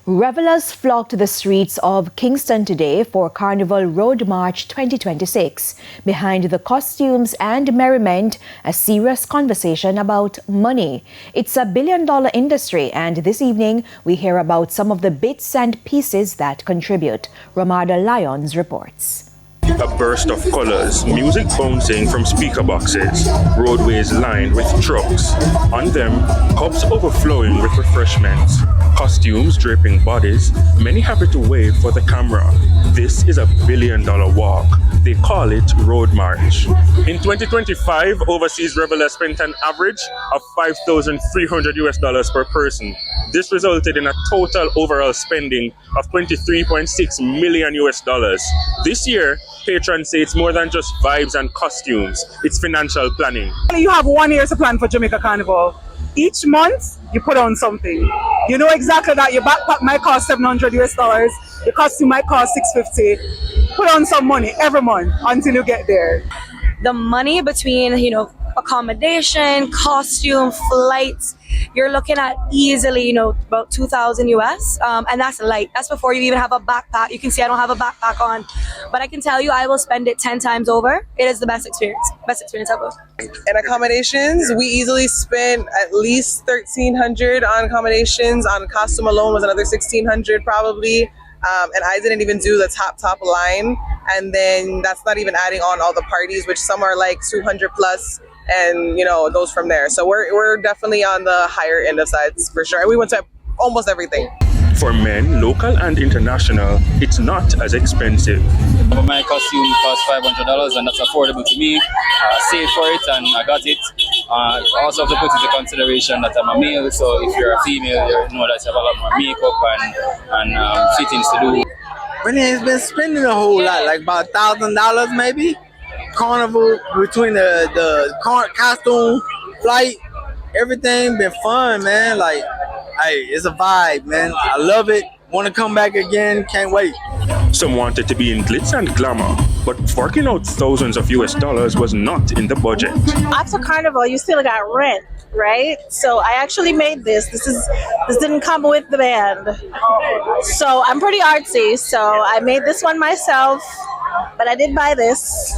Revellers flocked to the streets of Kingston today for Carnival Road March 2026. Behind the costumes and merriment, a serious conversation about money. It's a billion-dollar industry, and this evening we hear about some of the bits and pieces that contribute. Ramada Lyons reports. A burst of colors, music bouncing from speaker boxes, roadways lined with trucks. On them, cups overflowing with refreshments, costumes draping bodies, many happy to wave for the camera. This is a billion-dollar walk. They call it Road March. In 2025, overseas revelers spent an average of $5,300 per person. This resulted in a total overall spending of $23.6 million. This year, patrons say it's more than just vibes and costumes. It's financial planning. You have 1 year to plan for Jamaica Carnival. Each month, you put on something. You know exactly that your backpack might cost $700, your costume might cost $650. Put on some money every month until you get there. The money between, accommodation, costume, flights, you're looking at easily, about $2,000 US. And that's light. That's before you even have a backpack. You can see I don't have a backpack on. But I can tell you, I will spend it 10 times over. It is the best experience ever. And accommodations, we easily spent at least $1,300 on accommodations. On costume alone was another $1,600 probably. And I didn't even do the top line. And then that's not even adding on all the parties, which some are like 200 plus. And it goes from there. So we're definitely on the higher end of sides for sure. And we went to almost everything. For men, local and international, it's not as expensive. My costume cost $500 and that's affordable to me. Saved for it and I got it. Also have to put into consideration that I'm a male, so if you're a female, you know that you have a lot more makeup and fittings to do. Renee has been spending a whole lot, like about $1,000 maybe. Carnival, between the costume, flight, everything been fun, man. Like, hey, it's a vibe, man. I love it. Want to come back again. Can't wait. Some wanted to be in glitz and glamour, but forking out thousands of US dollars was not in the budget. After Carnival, you still got rent, right? So I actually made this. This didn't come with the band. So I'm pretty artsy, so I made this one myself, but I did buy this.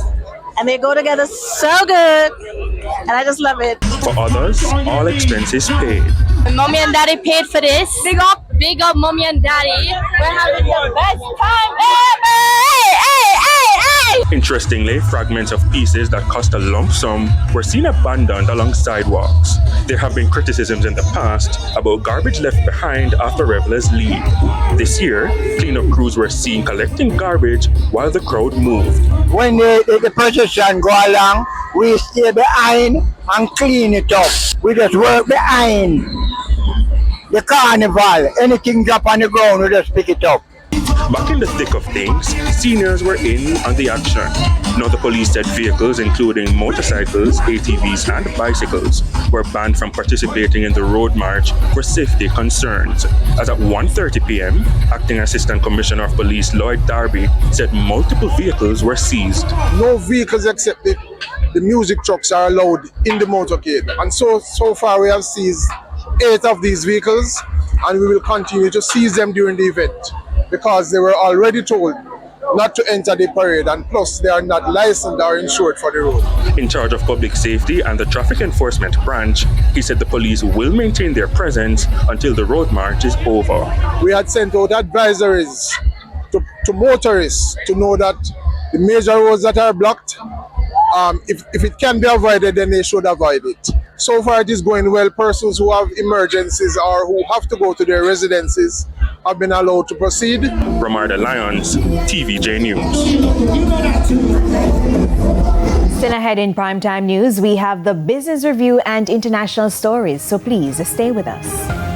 And they go together so good, and I just love it. For others, all expenses paid. Mommy and Daddy paid for this. Big up, Mommy and Daddy. We're having the best time ever. Hey. Interestingly, fragments of pieces that cost a lump sum were seen abandoned along sidewalks. There have been criticisms in the past about garbage left behind after revelers leave. This year, cleanup crews were seen collecting garbage while the crowd moved. When the procession go along, we stay behind and clean it up. We just work behind the carnival. Anything drop on the ground, we just pick it up. Back in the thick of things, seniors were in on the action. Now the police said vehicles, including motorcycles, ATVs, and bicycles, were banned from participating in the road march for safety concerns. As at 1:30 p.m., Acting Assistant Commissioner of Police Lloyd Darby said multiple vehicles were seized. No vehicles except the music trucks are allowed in the motorcade. And so far we have seized 8 of these vehicles, and we will continue to seize them during the event, because they were already told not to enter the parade, and plus they are not licensed or insured for the road. In charge of public safety and the traffic enforcement branch, he said the police will maintain their presence until the road march is over. We had sent out advisories to motorists to know that the major roads that are blocked, if it can be avoided, then they should avoid it. So far it is going well. Persons who have emergencies or who have to go to their residences have been allowed to proceed. Ramada Lyons, TVJ News. Still ahead in Primetime News, we have the business review and international stories, so please stay with us.